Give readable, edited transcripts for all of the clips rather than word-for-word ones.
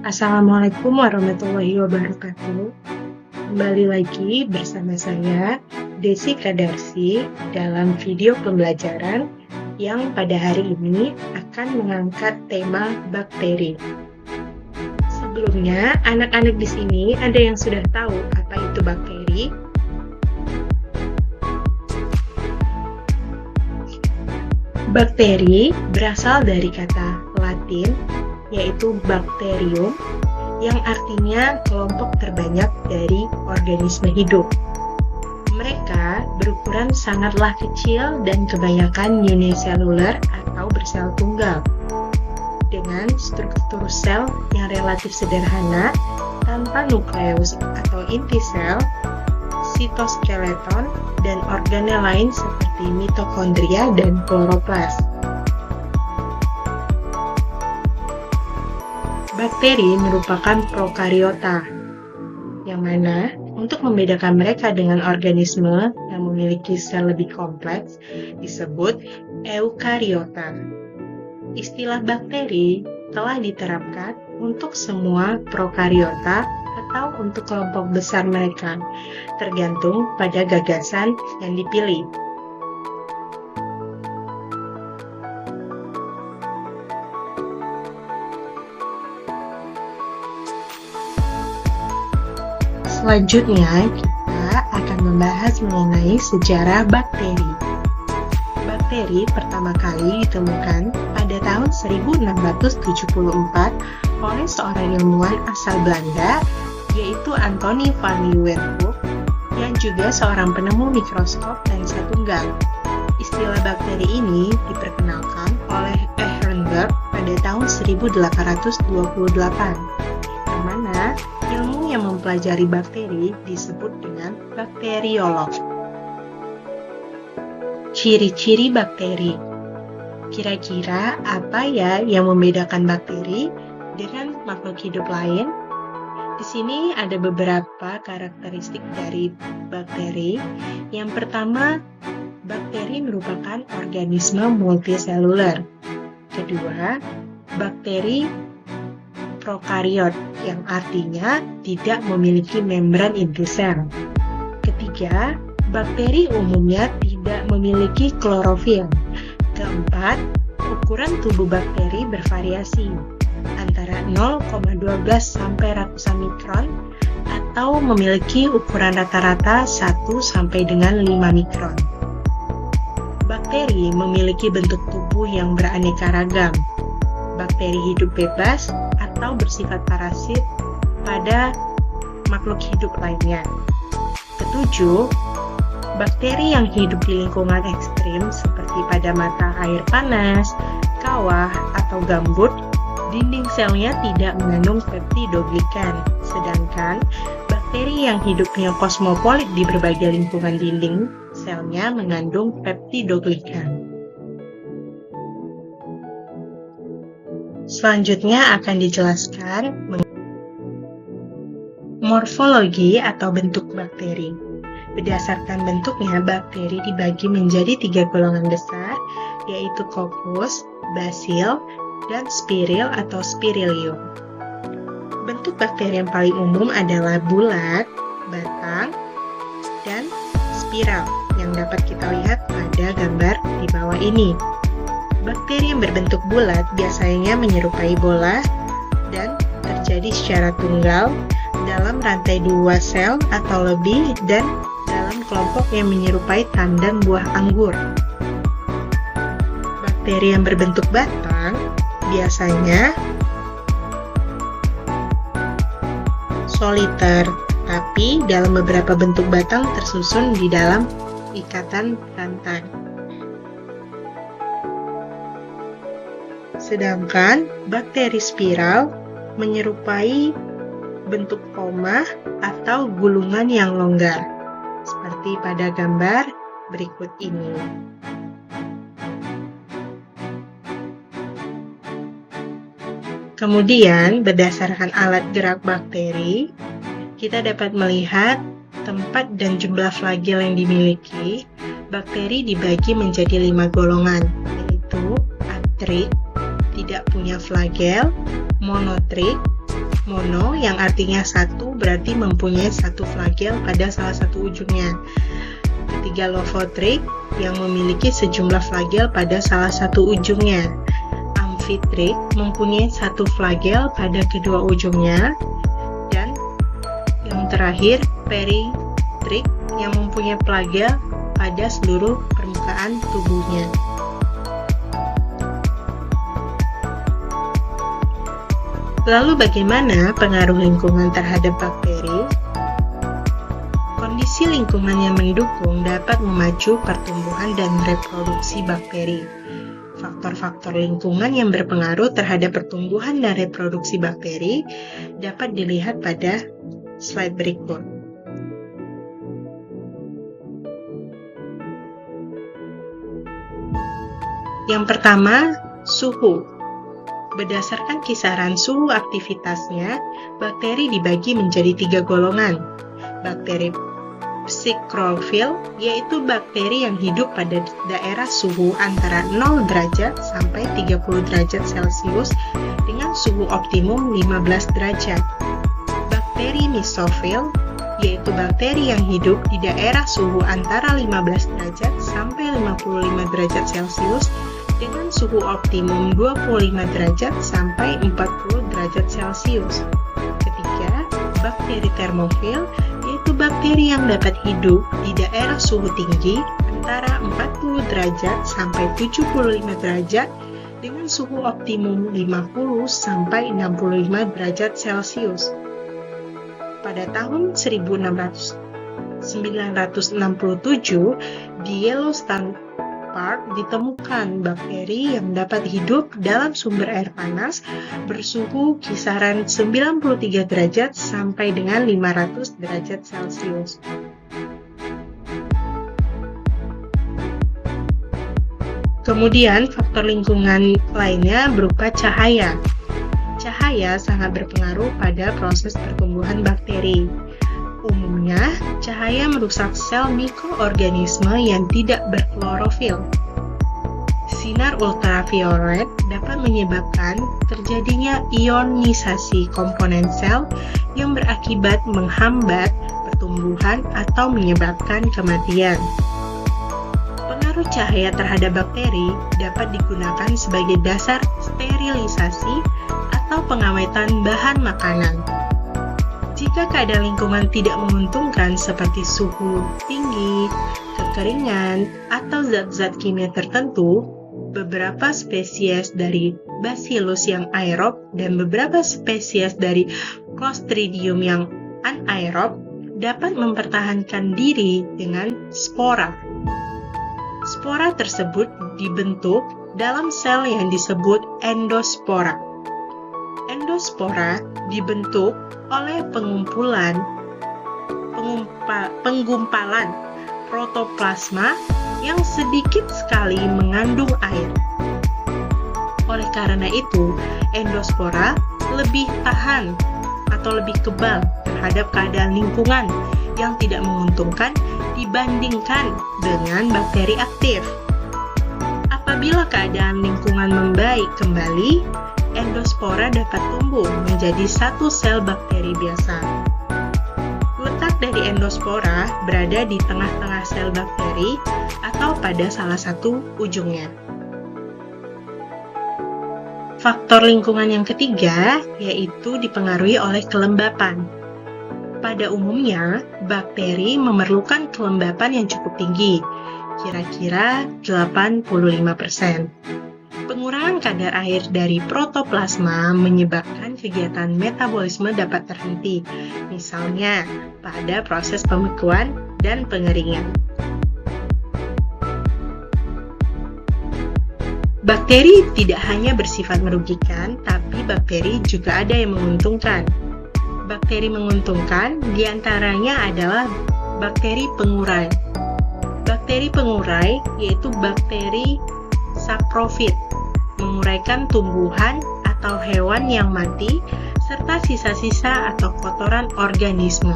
Assalamualaikum warahmatullahi wabarakatuh. Kembali lagi bersama saya, Desi Kadarsi, dalam video pembelajaran yang pada hari ini akan mengangkat tema bakteri. Sebelumnya, anak-anak di sini ada yang sudah tahu apa itu bakteri? Bakteri berasal dari kata Latin, yaitu bakterium, yang artinya kelompok terbanyak dari organisme hidup. Mereka berukuran sangatlah kecil dan kebanyakan uniselular atau bersel tunggal, dengan struktur sel yang relatif sederhana, tanpa nukleus atau inti sel, sitoskeleton, dan organel lain seperti mitokondria dan kloroplas. Bakteri merupakan prokariota, yang mana untuk membedakan mereka dengan organisme yang memiliki sel lebih kompleks disebut eukariota. Istilah bakteri telah diterapkan untuk semua prokariota atau untuk kelompok besar mereka, tergantung pada gagasan yang dipilih. Selanjutnya, kita akan membahas mengenai sejarah bakteri. Bakteri pertama kali ditemukan pada tahun 1674 oleh seorang ilmuwan asal Belanda, yaitu Antonie van Leeuwenhoek, yang juga seorang penemu mikroskop lensa tunggal. Istilah bakteri ini diperkenalkan oleh Ehrenberg pada tahun 1828, yang mana ilmu yang mempelajari bakteri disebut dengan bakteriolog. Ciri-ciri bakteri. Kira-kira apa ya yang membedakan bakteri dengan makhluk hidup lain? Di sini ada beberapa karakteristik dari bakteri. Yang pertama, bakteri merupakan organisme multiseluler. Kedua, bakteri prokariot, yang artinya tidak memiliki membran inti sel. Ketiga, bakteri umumnya tidak memiliki klorofil. Keempat, ukuran tubuh bakteri bervariasi antara 0,12 sampai ratusan mikron atau memiliki ukuran rata-rata 1 sampai dengan 5 mikron. Bakteri memiliki bentuk tubuh yang beraneka ragam. Bakteri hidup bebas atau bersifat parasit pada makhluk hidup lainnya. Ketujuh, bakteri yang hidup di lingkungan ekstrim seperti pada mata air panas, kawah, atau gambut, dinding selnya tidak mengandung peptidoglikan, sedangkan bakteri yang hidupnya kosmopolit di berbagai lingkungan dinding selnya mengandung peptidoglikan. Selanjutnya akan dijelaskan morfologi atau bentuk bakteri. Berdasarkan bentuknya, bakteri dibagi menjadi 3 golongan besar, yaitu coccus, bacil, dan spiril atau spirilium. Bentuk bakteri yang paling umum adalah bulat, batang, dan spiral, yang dapat kita lihat pada gambar di bawah ini. Bakteri yang berbentuk bulat biasanya menyerupai bola dan terjadi secara tunggal dalam rantai 2 sel atau lebih dan dalam kelompok yang menyerupai tandan buah anggur. Bakteri yang berbentuk batang biasanya soliter, tapi dalam beberapa bentuk batang tersusun di dalam ikatan rantai. Sedangkan bakteri spiral menyerupai bentuk koma atau gulungan yang longgar, seperti pada gambar berikut ini. Kemudian, berdasarkan alat gerak bakteri, kita dapat melihat tempat dan jumlah flagel yang dimiliki. Bakteri dibagi menjadi 5 golongan, yaitu atrik, tidak punya flagel, monotrik, Mono yang artinya satu berarti mempunyai satu flagel pada salah satu ujungnya. Ketiga, lophotric yang memiliki sejumlah flagel pada salah satu ujungnya. Amfitric mempunyai satu flagel pada kedua ujungnya. Dan yang terakhir, peritric yang mempunyai flagel pada seluruh permukaan tubuhnya. Lalu bagaimana pengaruh lingkungan terhadap bakteri? Kondisi lingkungan yang mendukung dapat memacu pertumbuhan dan reproduksi bakteri. Faktor-faktor lingkungan yang berpengaruh terhadap pertumbuhan dan reproduksi bakteri dapat dilihat pada slide berikut. Yang pertama, suhu. Berdasarkan kisaran suhu aktivitasnya, bakteri dibagi menjadi 3 golongan. Bakteri psikrophil, yaitu bakteri yang hidup pada daerah suhu antara 0 derajat sampai 30 derajat Celcius dengan suhu optimum 15 derajat. Bakteri mesofil, yaitu bakteri yang hidup di daerah suhu antara 15 derajat sampai 55 derajat Celcius dengan suhu optimum 25 derajat sampai 40 derajat Celcius. Ketiga, bakteri termofil, yaitu bakteri yang dapat hidup di daerah suhu tinggi antara 40 derajat sampai 75 derajat dengan suhu optimum 50 sampai 65 derajat Celcius. Pada tahun 1967, di Yellowstone Park ditemukan bakteri yang dapat hidup dalam sumber air panas bersuhu kisaran 93 derajat sampai dengan 500 derajat Celcius. Kemudian faktor lingkungan lainnya berupa cahaya. Cahaya sangat berpengaruh pada proses pertumbuhan bakteri. Umumnya, cahaya merusak sel mikroorganisme yang tidak berklorofil. Sinar ultraviolet dapat menyebabkan terjadinya ionisasi komponen sel yang berakibat menghambat pertumbuhan atau menyebabkan kematian. Pengaruh cahaya terhadap bakteri dapat digunakan sebagai dasar sterilisasi atau pengawetan bahan makanan. Jika keadaan lingkungan tidak menguntungkan seperti suhu tinggi, kekeringan, atau zat-zat kimia tertentu, beberapa spesies dari Bacillus yang aerob dan beberapa spesies dari Clostridium yang anaerob dapat mempertahankan diri dengan spora. Spora tersebut dibentuk dalam sel yang disebut endospora. Endospora dibentuk oleh penggumpalan protoplasma yang sedikit sekali mengandung air. Oleh karena itu, endospora lebih tahan atau lebih kebal terhadap keadaan lingkungan yang tidak menguntungkan dibandingkan dengan bakteri aktif. Apabila keadaan lingkungan membaik kembali, endospora dapat tumbuh menjadi satu sel bakteri biasa. Letak dari endospora berada di tengah-tengah sel bakteri atau pada salah satu ujungnya. Faktor lingkungan yang ketiga yaitu dipengaruhi oleh kelembapan. Pada umumnya, bakteri memerlukan kelembapan yang cukup tinggi, kira-kira 85%. Pengurangan kadar air dari protoplasma menyebabkan kegiatan metabolisme dapat terhenti, misalnya pada proses pembekuan dan pengeringan. Bakteri tidak hanya bersifat merugikan, tapi bakteri juga ada yang menguntungkan. Bakteri menguntungkan diantaranya adalah bakteri pengurai. Bakteri pengurai yaitu bakteri saprofit, menguraikan tumbuhan atau hewan yang mati, serta sisa-sisa atau kotoran organisme.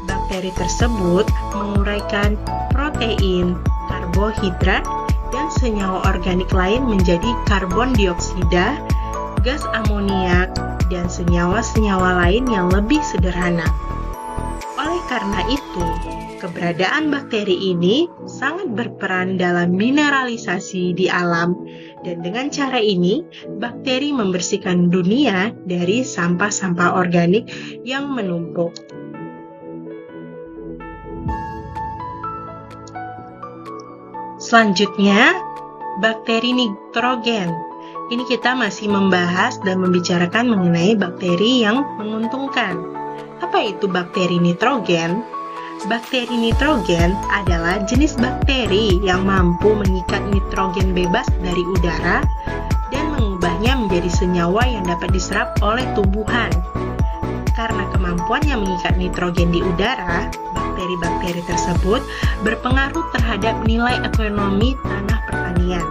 Bakteri tersebut menguraikan protein, karbohidrat, dan senyawa organik lain menjadi karbon dioksida, gas amoniak, dan senyawa-senyawa lain yang lebih sederhana. Oleh karena itu, keberadaan bakteri ini sangat berperan dalam mineralisasi di alam, dan dengan cara ini, bakteri membersihkan dunia dari sampah-sampah organik yang menumpuk. Selanjutnya, bakteri nitrogen. Ini kita masih membahas dan membicarakan mengenai bakteri yang menguntungkan. Apa itu bakteri nitrogen? Bakteri nitrogen adalah jenis bakteri yang mampu mengikat nitrogen bebas dari udara dan mengubahnya menjadi senyawa yang dapat diserap oleh tumbuhan. Karena kemampuannya mengikat nitrogen di udara, bakteri-bakteri tersebut berpengaruh terhadap nilai ekonomi tanah pertanian.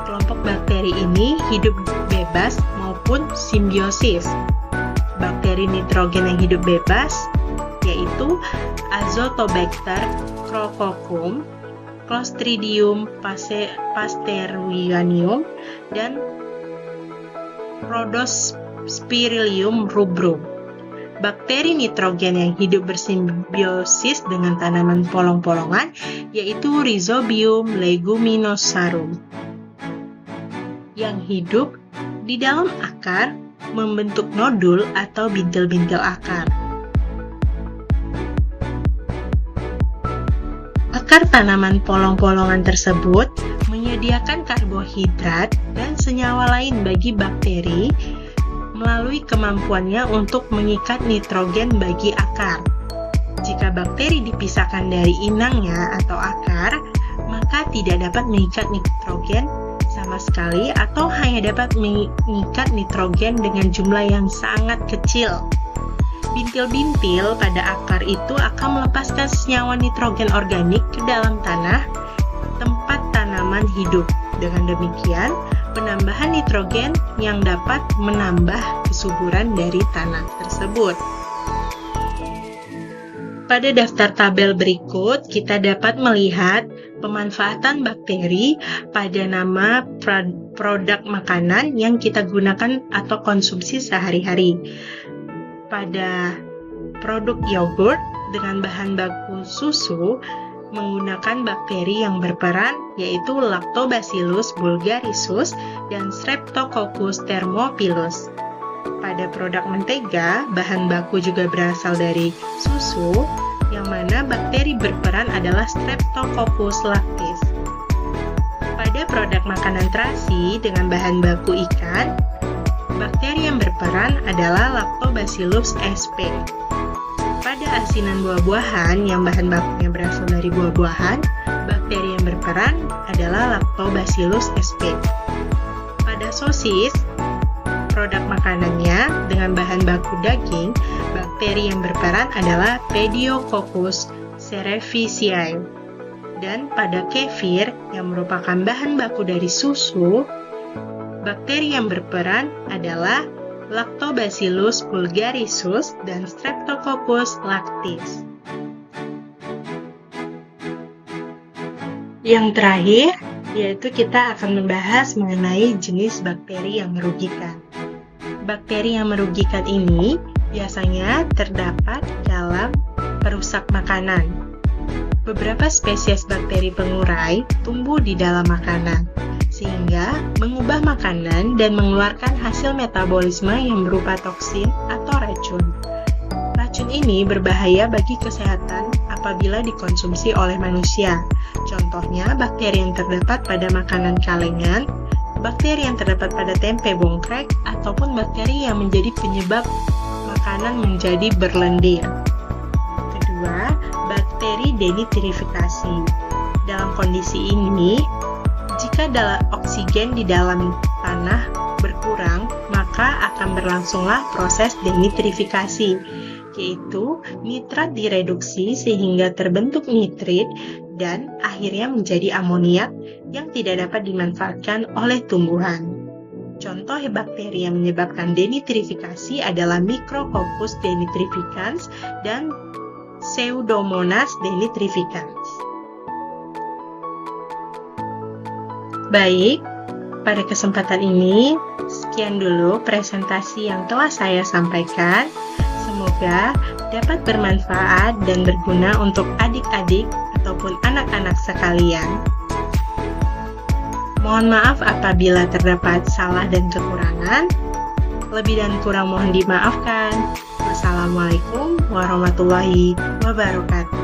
Kelompok bakteri ini hidup bebas maupun simbiosis. Bakteri nitrogen yang hidup bebas yaitu Azotobacter crococum, Clostridium pasterianum, dan Rhodospirillum rubrum. Bakteri nitrogen yang hidup bersimbiosis dengan tanaman polong-polongan yaitu Rhizobium leguminosarum, yang hidup di dalam akar membentuk nodul atau bintil-bintil akar. Akar tanaman polong-polongan tersebut menyediakan karbohidrat dan senyawa lain bagi bakteri melalui kemampuannya untuk mengikat nitrogen bagi akar. Jika bakteri dipisahkan dari inangnya atau akar, maka tidak dapat mengikat nitrogen sama sekali atau hanya dapat mengikat nitrogen dengan jumlah yang sangat kecil. Bintil-bintil pada akar itu akan melepaskan senyawa nitrogen organik ke dalam tanah tempat tanaman hidup. Dengan demikian, penambahan nitrogen yang dapat menambah kesuburan dari tanah tersebut. Pada daftar tabel berikut, kita dapat melihat pemanfaatan bakteri pada nama produk makanan yang kita gunakan atau konsumsi sehari-hari. Pada produk yogurt dengan bahan baku susu, menggunakan bakteri yang berperan yaitu Lactobacillus bulgarisus dan Streptococcus thermophilus. Pada produk mentega, bahan baku juga berasal dari susu, yang mana bakteri berperan adalah Streptococcus lactis. Pada produk makanan terasi dengan bahan baku ikan, bakteri yang berperan adalah Lactobacillus sp. Pada asinan buah-buahan yang bahan bakunya berasal dari buah-buahan, bakteri yang berperan adalah Lactobacillus sp. Pada sosis, produk makanannya dengan bahan baku daging, bakteri yang berperan adalah Pediococcus cerevisiae. Dan pada kefir yang merupakan bahan baku dari susu, bakteri yang berperan adalah Lactobacillus bulgarisus dan Streptococcus lactis. Yang terakhir, yaitu kita akan membahas mengenai jenis bakteri yang merugikan. Bakteri yang merugikan ini biasanya terdapat dalam perusak makanan. Beberapa spesies bakteri pengurai tumbuh di dalam makanan, sehingga mengubah makanan dan mengeluarkan hasil metabolisme yang berupa toksin atau racun. Racun ini berbahaya bagi kesehatan apabila dikonsumsi oleh manusia. Contohnya, bakteri yang terdapat pada makanan kalengan, bakteri yang terdapat pada tempe bongkrek, ataupun bakteri yang menjadi penyebab makanan menjadi berlendir. Kedua, bakteri denitrifikasi. Dalam kondisi ini, jika oksigen di dalam tanah berkurang, maka akan berlangsunglah proses denitrifikasi, yaitu nitrat direduksi sehingga terbentuk nitrit dan akhirnya menjadi amoniak yang tidak dapat dimanfaatkan oleh tumbuhan. Contoh bakteri yang menyebabkan denitrifikasi adalah Micrococcus denitrificans dan Pseudomonas denitrificans. Baik, pada kesempatan ini, sekian Sekian dulu presentasi yang telah saya sampaikan. Semoga dapat bermanfaat dan berguna untuk adik-adik ataupun anak-anak sekalian. Mohon maaf apabila terdapat salah dan kekurangan. Lebih dan kurang mohon dimaafkan. Wassalamualaikum warahmatullahi wabarakatuh.